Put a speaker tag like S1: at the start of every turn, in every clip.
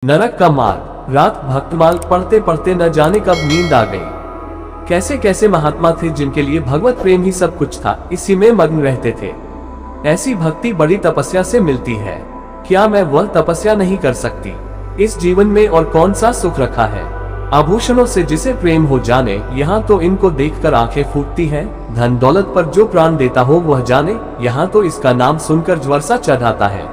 S1: नरक का मार्ग। रात भक्तमाल पढ़ते पढ़ते न जाने कब नींद आ गई। कैसे कैसे महात्मा थे जिनके लिए भगवत प्रेम ही सब कुछ था, इसी में मग्न रहते थे। ऐसी भक्ति बड़ी तपस्या से मिलती है। क्या मैं वह तपस्या नहीं कर सकती? इस जीवन में और कौन सा सुख रखा है? आभूषणों से जिसे प्रेम हो जाने, यहाँ तो इनको देखकर आंखें फूटती हैं। धन दौलत पर जो प्राण देता हो वह जाने, यहाँ तो इसका नाम सुनकर ज्वर सा चढ़ आता है।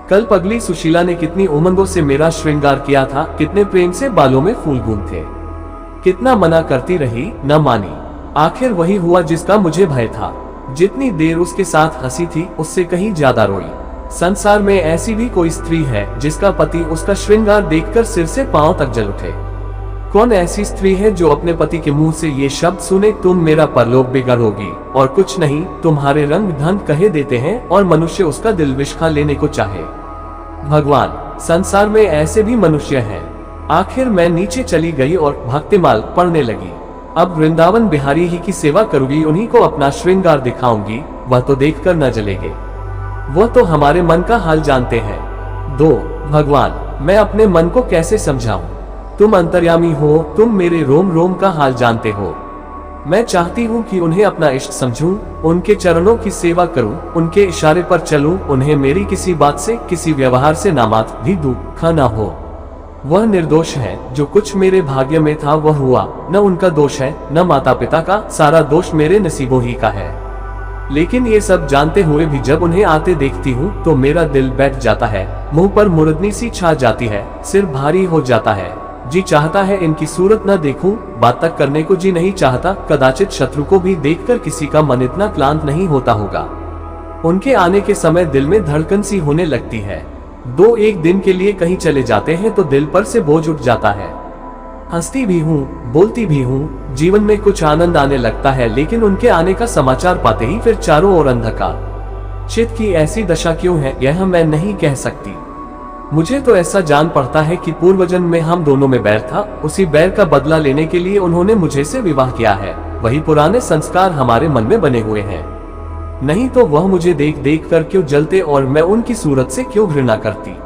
S1: कल पगली सुशीला ने कितनी उमंगों से मेरा श्रृंगार किया था, कितने प्रेम से बालों में फूल गूंथे। कितना मना करती रही, न मानी। आखिर वही हुआ जिसका मुझे भय था। जितनी देर उसके साथ हंसी थी, उससे कहीं ज्यादा रोई। संसार में ऐसी भी कोई स्त्री है जिसका पति उसका श्रृंगार देखकर सिर से पांव तक जल उठे? कौन ऐसी स्त्री है जो अपने पति के मुंह से ये शब्द सुने, तुम मेरा परलोक बिगाड़ोगी और कुछ नहीं, तुम्हारे रंग ढंग कहे देते हैं और मनुष्य उसका दिल विष खा लेने को चाहे। भगवान, संसार में ऐसे भी मनुष्य हैं। आखिर मैं नीचे चली गई और भक्तिमाल पढ़ने लगी। अब वृंदावन बिहारी ही की सेवा करूंगी, उन्हीं को अपना श्रृंगार दिखाऊंगी, वह तो देखकर न जलेंगे। वह तो हमारे मन का हाल जानते हैं। भगवान, मैं अपने मन को कैसे समझाऊं? तुम अंतर्यामी हो, तुम मेरे रोम रोम का हाल जानते हो। मैं चाहती हूँ कि उन्हें अपना इष्ट समझूं, उनके चरणों की सेवा करूं, उनके इशारे पर चलूं, उन्हें मेरी किसी बात से, किसी व्यवहार से नामात्र भी दुख न हो। वह निर्दोष है, जो कुछ मेरे भाग्य में था वह हुआ। न उनका दोष है, न माता पिता का, सारा दोष मेरे नसीबों ही का है। लेकिन ये सब जानते हुए भी जब उन्हें आते देखती हूँ तो मेरा दिल बैठ जाता है, मुंह पर मुरदनी सी छा जाती है, सिर भारी हो जाता है। जी चाहता है इनकी सूरत न देखूं, बात तक करने को जी नहीं चाहता। कदाचित शत्रु को भी देखकर किसी का मन इतना क्लांत नहीं होता होगा। उनके आने के समय दिल में धड़कन सी होने लगती है। एक दिन के लिए कहीं चले जाते हैं तो दिल पर से बोझ उठ जाता है। हंसती भी हूँ, बोलती भी हूँ, जीवन में कुछ आनंद आने लगता है, लेकिन उनके आने का समाचार पाते ही फिर चारों ओर अंधकार। चित्त की ऐसी दशा क्यों है, यह मैं नहीं कह सकती। मुझे तो ऐसा जान पड़ता है कि पूर्वजन्म में हम दोनों में बैर था, उसी बैर का बदला लेने के लिए उन्होंने मुझे से विवाह किया है। वही पुराने संस्कार हमारे मन में बने हुए हैं। नहीं तो वह मुझे देख देख कर क्यों जलते और मैं उनकी सूरत से क्यों घृणा करती।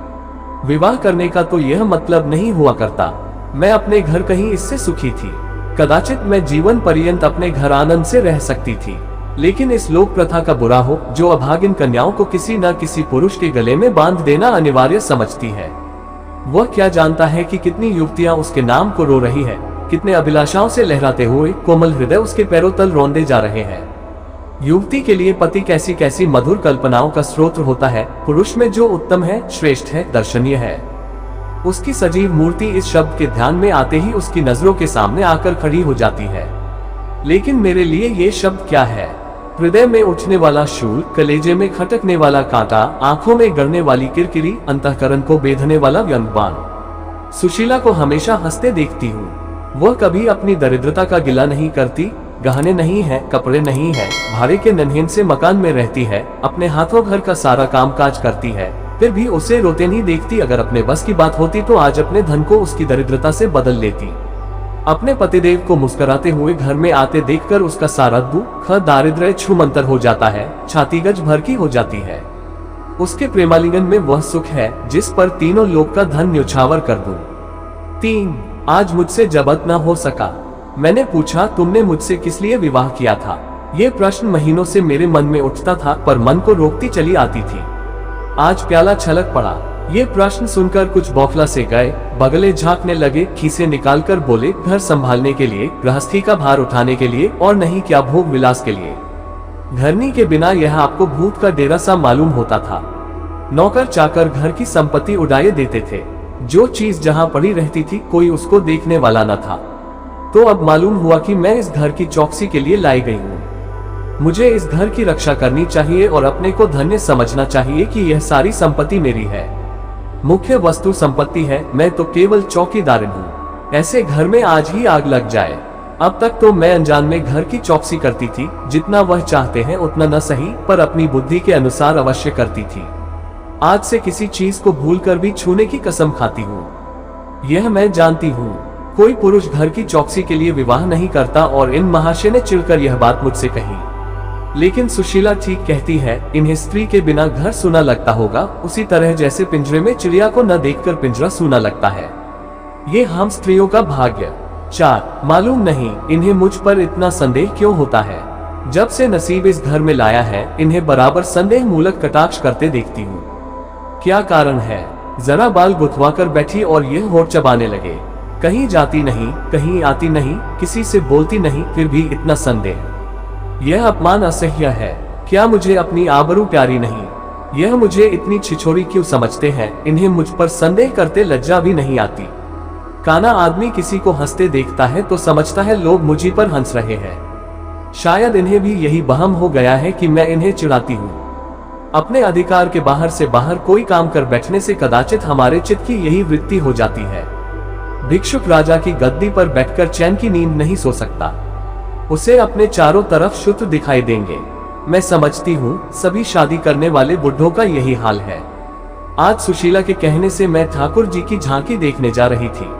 S1: विवाह करने का तो यह मतलब नहीं हुआ करता। मैं अपने घर कहीं इससे सुखी थी। कदाचित मैं जीवन पर्यंत अपने घर आनंद से रह सकती थी, लेकिन इस लोक प्रथा का बुरा हो जो अभागिन कन्याओं को किसी न किसी पुरुष के गले में बांध देना अनिवार्य समझती है। वह क्या जानता है कि कितनी युवतियां उसके नाम को रो रही है, कितने अभिलाषाओं से लहराते हुए कोमल हृदय उसके पैरों तल रौंदे जा रहे हैं। युवती के लिए पति कैसी कैसी मधुर कल्पनाओं का स्रोत होता है। पुरुष में जो उत्तम है, श्रेष्ठ है, दर्शनीय है, उसकी सजीव मूर्ति इस शब्द के ध्यान में आते ही उसकी नजरों के सामने आकर खड़ी हो जाती है। लेकिन मेरे लिए ये शब्द क्या है? हृदय में उठने वाला शूल, कलेजे में खटकने वाला कांटा, आंखों में गड़ने वाली किरकिरी, अंतःकरण को बेधने वाला व्यंग्यबाण। सुशीला को हमेशा हंसते देखती हूँ। वह कभी अपनी दरिद्रता का गिला नहीं करती। गहने नहीं है, कपड़े नहीं है, भाड़े के नन्हें से मकान में रहती है, अपने हाथों घर का सारा काम काज करती है, फिर भी उसे रोते नहीं देखती। अगर अपने बस की बात होती तो आज अपने धन को उसकी दरिद्रता से बदल लेती। अपने पतिदेव को मुस्कुराते हुए घर में आते देखकर उसका सारा दुख दारिद्र्य छूमंतर हो जाता है, छाती गज भर की हो जाती है। उसके प्रेमालिंगन में वह सुख है जिस पर तीनों लोक का धन न्योछावर कर दूं। आज मुझसे जबत न हो सका। मैंने पूछा, तुमने मुझसे किस लिए विवाह किया था? ये प्रश्न महीनों से मेरे मन में उठता था, पर मन को रोकती चली आती थी। आज प्याला छलक पड़ा। ये प्रश्न सुनकर कुछ बौखला से गए, बगले झांकने लगे, खीसे निकालकर बोले, घर संभालने के लिए, गृहस्थी का भार उठाने के लिए, और नहीं क्या भोग विलास के लिए। घरनी के बिना यह आपको भूत का डेरा सा मालूम होता था। नौकर चाकर घर की संपत्ति उड़ाए देते थे। जो चीज जहां पड़ी रहती थी कोई उसको देखने वाला न था। तो अब मालूम हुआ कि मैं इस घर की चौकसी के लिए लाई गई हूँ। मुझे इस घर की रक्षा करनी चाहिए और अपने को धन्य समझना चाहिए कि यह सारी संपत्ति मेरी है। मुख्य वस्तु संपत्ति है, मैं तो केवल चौकीदार हूँ। ऐसे घर में आज ही आग लग जाए। अब तक तो मैं अनजान में घर की चौकसी करती थी, जितना वह चाहते हैं उतना न सही, पर अपनी बुद्धि के अनुसार अवश्य करती थी। आज से किसी चीज को भूलकर भी छूने की कसम खाती हूँ। यह मैं जानती हूँ, कोई पुरुष घर की चौकसी के लिए विवाह नहीं करता। और इन महाशय ने चिढ़कर यह बात मुझसे कही। लेकिन सुशीला ठीक कहती है, इन्हें स्त्री के बिना घर सूना लगता होगा, उसी तरह जैसे पिंजरे में चिड़िया को न देखकर पिंजरा सूना लगता है। ये हम स्त्रियों का भाग्य। 4 मालूम नहीं इन्हें मुझ पर इतना संदेह क्यों होता है। जब से नसीब इस घर में लाया है, इन्हें बराबर संदेह मूलक कटाक्ष करते देखती हूँ। क्या कारण है? जरा बाल गुथवा कर बैठी और यह होठ चबाने लगे। कहीं जाती नहीं, कहीं आती नहीं, किसी से बोलती नहीं, फिर भी इतना संदेह। यह अपमान असह्य है। क्या मुझे अपनी आबरू प्यारी नहीं? यह मुझे इतनी छिछोरी क्यों समझते हैं? इन्हें मुझ पर संदेह करते लज्जा भी नहीं आती। काना आदमी किसी को हंसते देखता है तो समझता है लोग मुझी पर हंस रहे हैं। शायद इन्हें भी यही वहम हो गया है कि मैं इन्हें चिढ़ाती हूँ। अपने अधिकार के बाहर से बाहर कोई काम कर बैठने से कदाचित हमारे चित्त की यही वृत्ति हो जाती है। भिक्षुक राजा की गद्दी पर बैठकर चैन की नींद नहीं सो सकता। उसे अपने चारों तरफ शुद्ध दिखाई देंगे। मैं समझती हूँ सभी शादी करने वाले बुढ़ों का यही हाल है। आज सुशीला के कहने से मैं ठाकुर जी की झांकी देखने जा रही थी।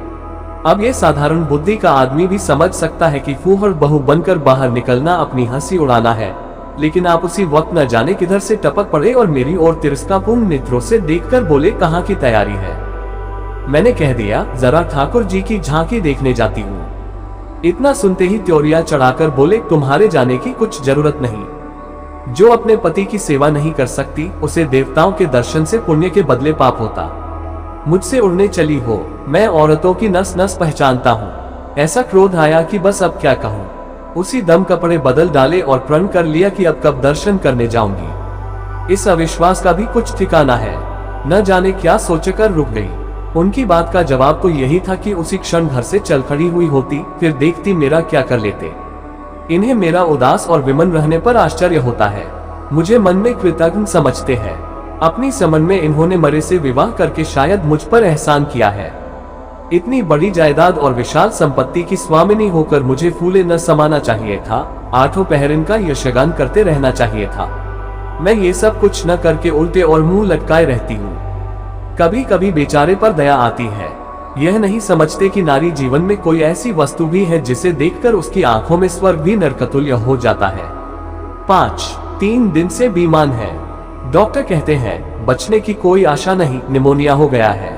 S1: अब ये साधारण बुद्धि का आदमी भी समझ सकता है कि फूहड़ बहू बनकर बाहर निकलना अपनी हंसी उड़ाना है, लेकिन आप उसी वक्त न जाने किधर से टपक पड़े और मेरी ओर तिरस्कापूर्ण नेत्रों से देखकर बोले, कहाँ की तैयारी है? मैंने कह दिया, जरा ठाकुर जी की झांकी देखने जाती हूँ। इतना सुनते ही त्योरिया चढ़ाकर बोले, तुम्हारे जाने की कुछ जरूरत नहीं। जो अपने पति की सेवा नहीं कर सकती, उसे देवताओं के दर्शन से पुण्य के बदले पाप होता। मुझसे उड़ने चली हो। मैं औरतों की नस नस पहचानता हूँ। ऐसा क्रोध आया कि बस अब क्या कहूँ। उसी दम कपड़े बदल डाले और प्रण कर लिया कि अब कब दर्शन करने जाऊंगी। इस अविश्वास का भी कुछ ठिकाना है। न जाने क्या सोचकर रुक गई। उनकी बात का जवाब तो यही था कि उसी क्षण घर से चल खड़ी हुई होती, फिर देखती मेरा क्या कर लेते। इन्हें मेरा उदास और विमन रहने पर आश्चर्य होता है। मुझे मन में कृतज्ञ समझते हैं। अपनी समझ में इन्होंने मरे से विवाह करके शायद मुझ पर एहसान किया है। इतनी बड़ी जायदाद और विशाल संपत्ति की स्वामिनी होकर मुझे फूले न समाना चाहिए था। 8 पहर इनका यशगान करते रहना चाहिए था। मैं ये सब कुछ न करके उल्टे और मुंह लटकाए रहती हूँ। कभी कभी बेचारे पर दया आती है। यह नहीं समझते कि नारी जीवन में कोई ऐसी वस्तु भी है जिसे देखकर उसकी आंखों में स्वर्ग भी नरकतुल्य हो जाता है। 5 3 दिन से बीमार है। डॉक्टर कहते हैं बचने की कोई आशा नहीं, निमोनिया हो गया है।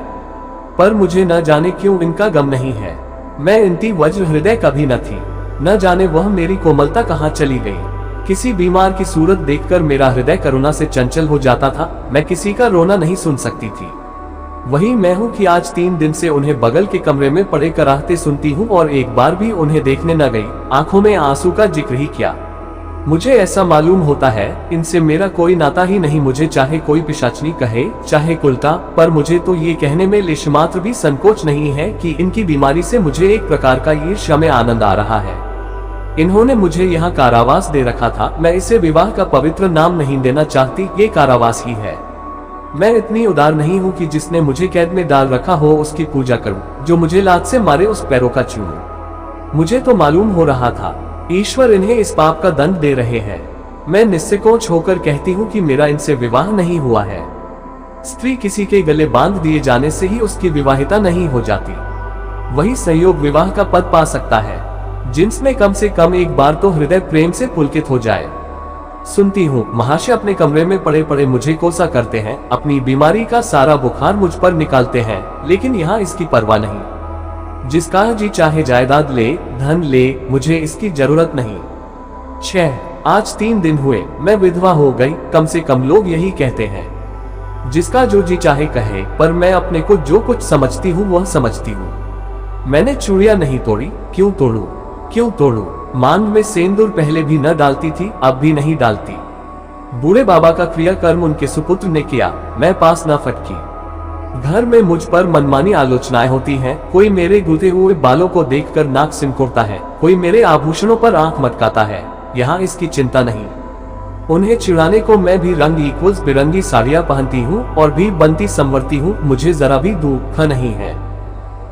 S1: पर मुझे न जाने क्यों इनका गम नहीं है। मैं इनकी वज्र हृदय कभी न थी। न जाने वह मेरी कोमलता कहाँ चली गई। किसी बीमार की सूरत देखकर मेरा हृदय करुणा से चंचल हो जाता था। मैं किसी का रोना नहीं सुन सकती थी। वही मैं हूँ कि आज 3 दिन से उन्हें बगल के कमरे में पड़े कराहते सुनती हूँ और एक बार भी उन्हें देखने न गई। आंखों में आंसू का जिक्र ही क्या। मुझे ऐसा मालूम होता है इनसे मेरा कोई नाता ही नहीं। मुझे चाहे कोई पिशाचनी कहे, चाहे कुलटा, पर मुझे तो ये कहने में लेशमात्र भी संकोच नहीं है कि इनकी बीमारी से मुझे एक प्रकार का ईर्ष्या में आनंद आ रहा है। इन्होंने मुझे यहाँ कारावास दे रखा था। मैं इसे विवाह का पवित्र नाम नहीं देना चाहती, ये कारावास ही है। मैं इतनी उदार नहीं हूँ कि जिसने मुझे कैद में डाल रखा हो उसकी पूजा करूँ, जो मुझे लात से मारे उस पैरों का चूमूं। मुझे तो मालूम हो रहा था ईश्वर इन्हें इस पाप का दंड दे रहे हैं। मैं निस्संकोच होकर कहती हूँ कि मेरा इनसे विवाह नहीं हुआ है। स्त्री किसी के गले बांध दिए जाने से ही उसकी विवाहिता नहीं हो जाती। वही संयोग विवाह का पद पा सकता है, जिनमें कम से कम एक बार तो हृदय प्रेम से पुलकित हो जाए। सुनती हूँ महाशय अपने कमरे में पड़े पड़े मुझे कोसा करते हैं, अपनी बीमारी का सारा बुखार मुझ पर निकालते हैं, लेकिन यहाँ इसकी परवाह नहीं। जिसका जी चाहे जायदाद ले, धन ले, मुझे इसकी जरूरत नहीं। 6 आज 3 दिन हुए मैं विधवा हो गई। कम से कम लोग यही कहते हैं। जिसका जो जी चाहे कहे, पर मैं अपने को जो कुछ समझती हूँ वह समझती हूँ। मैंने चूड़ियां नहीं तोड़ी। क्यों तोड़ू? क्यों तोड़ू? मांग में सेंदूर पहले भी न डालती थी, अब भी नहीं डालती। बूढ़े बाबा का क्रियाकर्म उनके सुपुत्र ने किया, मैं पास न फटकी। घर में मुझ पर मनमानी आलोचनाएं होती हैं। कोई मेरे गूंथे हुए बालों को देखकर नाक सिनकोड़ता है, कोई मेरे आभूषणों पर आंख मटकाता है। यहाँ इसकी चिंता नहीं। उन्हें चिढ़ाने को मैं भी रंग इक्वल्स बिरंगी साड़ियां पहनती हूँ और भी बनती संवरती हूँ। मुझे जरा भी दुख नहीं है।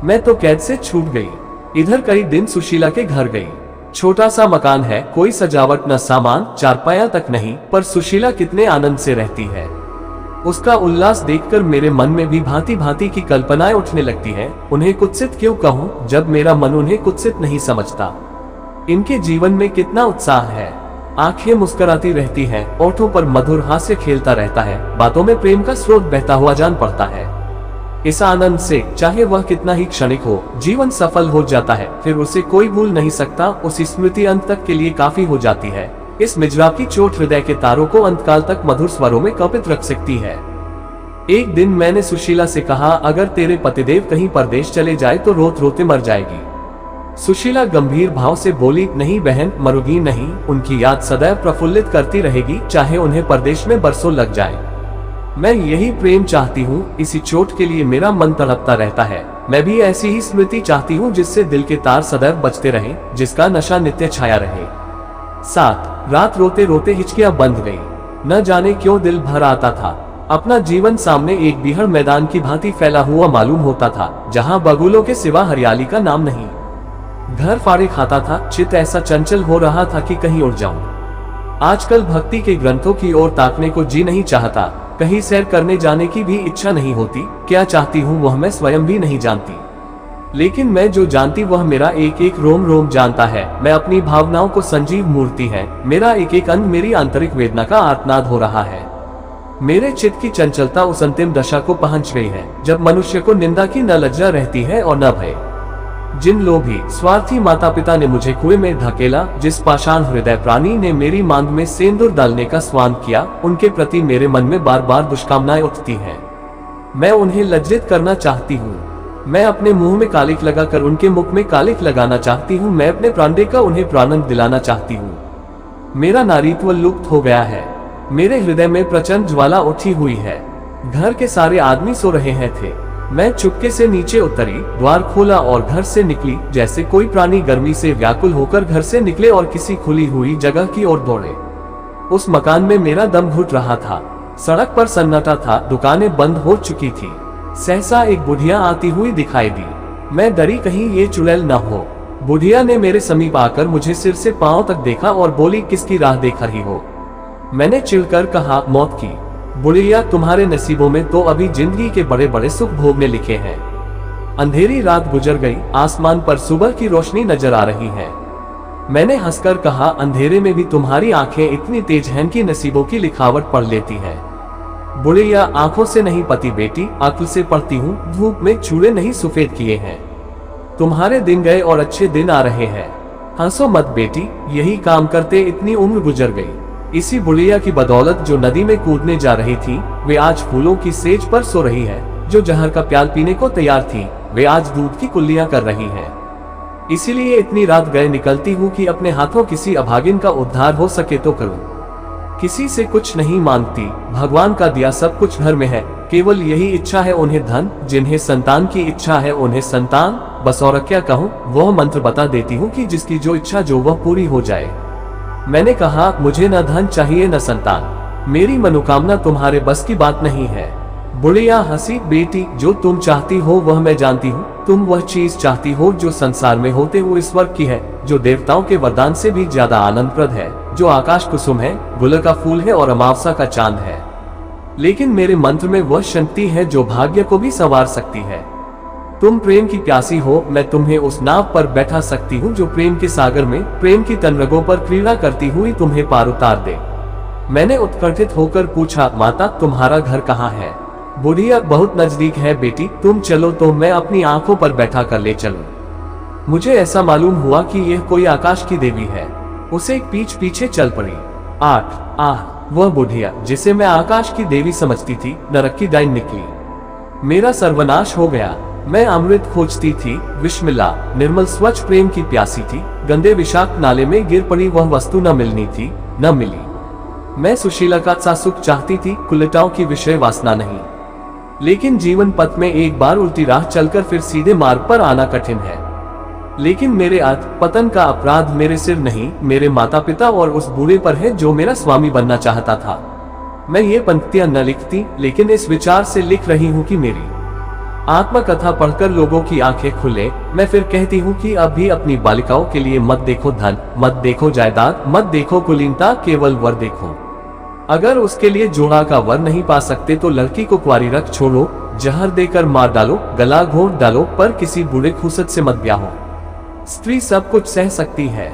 S1: मैं तो कैद से छूट गई। इधर कई दिन सुशीला के घर गई। छोटा सा मकान है, कोई सजावट न सामान, चारपाया तक नहीं, पर सुशीला कितने आनंद से रहती है। उसका उल्लास देखकर मेरे मन में भी भांति भांति की कल्पनाएं उठने लगती हैं। उन्हें कुत्सित क्यों कहूं, जब मेरा मन उन्हें कुत्सित नहीं समझता। इनके जीवन में कितना उत्साह है। आंखें मुस्कुराती रहती हैं, ओठों पर मधुर हास्य खेलता रहता है, बातों में प्रेम का स्रोत बहता हुआ जान पड़ता है। इस आनंद से चाहे वह कितना ही क्षणिक हो, जीवन सफल हो जाता है, फिर उसे कोई भूल नहीं सकता। उसी स्मृति अंत तक के लिए काफी हो जाती है। इस मिजराब की चोट हृदय के तारों को अंतकाल तक मधुर स्वरों में कंपित रख सकती है। एक दिन मैंने सुशीला से कहा, अगर तेरे पतिदेव कहीं परदेश चले जाए तो रोते रोते मर जाएगी। सुशीला गंभीर भाव से बोली, नहीं बहन, मरोगी नहीं, उनकी याद सदैव प्रफुल्लित करती रहेगी, चाहे उन्हें परदेश में बरसों लग जाए। मैं यही प्रेम चाहती हूँ, इसी चोट के लिए मेरा मन तड़पता रहता है। मैं भी ऐसी ही स्मृति चाहती हूँ जिससे दिल के तार सदैव बजते रहें, जिसका नशा नित्य छाया रहे। 7 रात रोते रोते हिचकियां बंध गई। न जाने क्यों दिल भर आता था। अपना जीवन सामने एक बिहड़ मैदान की भांति फैला हुआ मालूम होता था, जहाँ बगुलों के सिवा हरियाली का नाम नहीं। घर फाड़े खाता था, चित्त ऐसा चंचल हो रहा था कि कहीं उड़ जाऊं। आजकल भक्ति के ग्रंथों की ओर ताकने को जी नहीं चाहता, कहीं सैर करने जाने की भी इच्छा नहीं होती। क्या चाहती हूँ वह मैं स्वयं भी नहीं जानती, लेकिन मैं जो जानती वह मेरा एक एक रोम रोम जानता है। मैं अपनी भावनाओं को संजीव मूर्ति है, मेरा एक एक अंग मेरी आंतरिक वेदना का आर्तनाद हो रहा है। मेरे चित्त की चंचलता उस अंतिम दशा को पहुंच गई है, जब मनुष्य को निंदा की न लज्जा रहती है और न भय। जिन लोभी स्वार्थी माता पिता ने मुझे कुएं में धकेला, जिस पाषाण हृदय प्राणी ने मेरी मांग में सेंदूर डालने का स्वांग किया, उनके प्रति मेरे मन में बार बार दुष्कामनाएं उठती हैं। मैं उन्हें लज्जित करना चाहती हूँ। मैं अपने मुंह में कालिक लगाकर उनके मुख में कालिक लगाना चाहती हूँ। मैं अपने प्राण देकर उन्हें प्राणंद दिलाना चाहती हूँ। मेरा नारीत्व लुप्त हो गया है। मेरे हृदय में प्रचंड ज्वाला उठी हुई है। घर के सारे आदमी सो रहे हैं थे। मैं चुपके से नीचे उतरी, द्वार खोला और घर से निकली, जैसे कोई प्राणी गर्मी से व्याकुल होकर घर से निकले और किसी खुली हुई जगह की ओर दौड़े। उस मकान में मेरा दम घुट रहा था। सड़क पर सन्नाटा था, दुकानें बंद हो चुकी थी। सहसा एक बुढ़िया आती हुई दिखाई दी। मैं डरी कहीं ये चुड़ैल न हो। बुढ़िया ने मेरे समीप आकर मुझे सिर से पांव तक देखा और बोली, किसकी राह देख रही हो? मैंने चिढ़कर कहा, मौत की। बुढ़िया, तुम्हारे नसीबों में तो अभी जिंदगी के बड़े बड़े सुख भोगने लिखे हैं। अंधेरी रात गुजर गई, आसमान पर सुबह की रोशनी नजर आ रही है। मैंने हंसकर कहा, अंधेरे में भी तुम्हारी आंखें इतनी तेज हैं कि नसीबों की लिखावट पढ़ लेती है। बुढ़िया, आंखों से नहीं पति बेटी, अक्ल से पढ़ती हूँ। धूप में चूड़े नहीं सफेद किए हैं। तुम्हारे दिन गए और अच्छे दिन आ रहे हैं। हंसो मत बेटी, यही काम करते इतनी उम्र गुजर गई। इसी बुढ़िया की बदौलत जो नदी में कूदने जा रही थी, वे आज फूलों की सेज पर सो रही है। जो जहर का प्याल पीने को तैयार थी, वे आज दूध की कुल्लियां कर रही हैं। इसीलिए इतनी रात गए निकलती हूँ कि अपने हाथों किसी अभागिन का उद्धार हो सके तो करूँ। किसी से कुछ नहीं मांगती, भगवान का दिया सब कुछ घर में है। केवल यही इच्छा है उन्हें धन, जिन्हें संतान की इच्छा है उन्हें संतान। बस और क्या कहूँ, वह मंत्र बता देती हूँ कि जिसकी जो इच्छा जो वह पूरी हो जाए। मैंने कहा, मुझे न धन चाहिए न संतान। मेरी मनोकामना तुम्हारे बस की बात नहीं है। बुढ़िया हंसी, बेटी, जो तुम चाहती हो वह मैं जानती हूँ। तुम वह चीज चाहती हो जो संसार में होते हुए स्वर्ग की है, जो देवताओं के वरदान से भी ज्यादा आनंदप्रद है, जो आकाश कुसुम है, गुलर का फूल है और अमावस्या का चांद है। लेकिन मेरे मंत्र में वह शक्ति है जो भाग्य को भी संवार सकती है। तुम प्रेम की प्यासी हो, मैं तुम्हें उस नाव पर बैठा सकती हूँ जो प्रेम के सागर में प्रेम की तनरगों पर क्रीड़ा करती हुई तुम्हें पार उतार दे। मैंने उत्कंठित होकर पूछा, माता तुम्हारा घर कहाँ है? बुढ़िया, बहुत नजदीक है बेटी, तुम चलो तो मैं अपनी आंखों पर बैठा कर ले चलूं। मुझे ऐसा मालूम हुआ कि यह कोई आकाश की देवी है। उसे एक पीछे चल पड़ी। 8 वह बुढ़िया जिसे मैं आकाश की देवी समझती थी, नरक की डाइन निकली। मेरा सर्वनाश हो गया। मैं अमृत खोजती थी, विषमिला निर्मल स्वच्छ प्रेम की प्यासी थी। गंदे विषाक्त नाले में गिर पड़ी वह वस्तु न मिलनी थी, न मिली। मैं सुशीला का सा सुख चाहती थी, कुलटाओं की विषय वासना नहीं। लेकिन जीवन पथ में एक बार उल्टी राह चलकर फिर सीधे मार्ग पर आना कठिन है। लेकिन मेरे पतन का अपराध मेरे सिर नहीं, मेरे माता पिता और उस बूढ़े पर है जो मेरा स्वामी बनना चाहता था। मैं ये पंक्तियां न लिखती, लेकिन इस विचार से लिख रही हूँ कि मेरी आत्मकथा पढ़कर लोगों की आंखें खुले। मैं फिर कहती हूँ कि अब भी अपनी बालिकाओं के लिए मत देखो धन, मत देखो जायदाद, मत देखो कुलीनता, केवल वर देखो। अगर उसके लिए जोड़ा का वर नहीं पा सकते तो लड़की को कुंवारी रख छोड़ो, जहर देकर मार डालो, गला घोंट डालो, पर किसी बूढ़े खूसट से मत ब्याहो। स्त्री सब कुछ सह सकती है,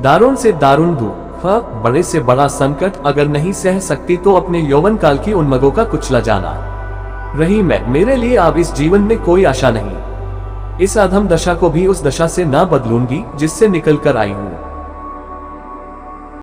S1: दारुण से दारुण दुख, बड़े से बड़ा संकट अगर नहीं सह सकती तो अपने यौवन काल की उन्मगों का कुचला जाना। रही मैं, मेरे लिए अब इस जीवन में कोई आशा नहीं। इस अधम दशा को भी उस दशा से ना बदलूंगी जिससे निकल कर आई हूँ।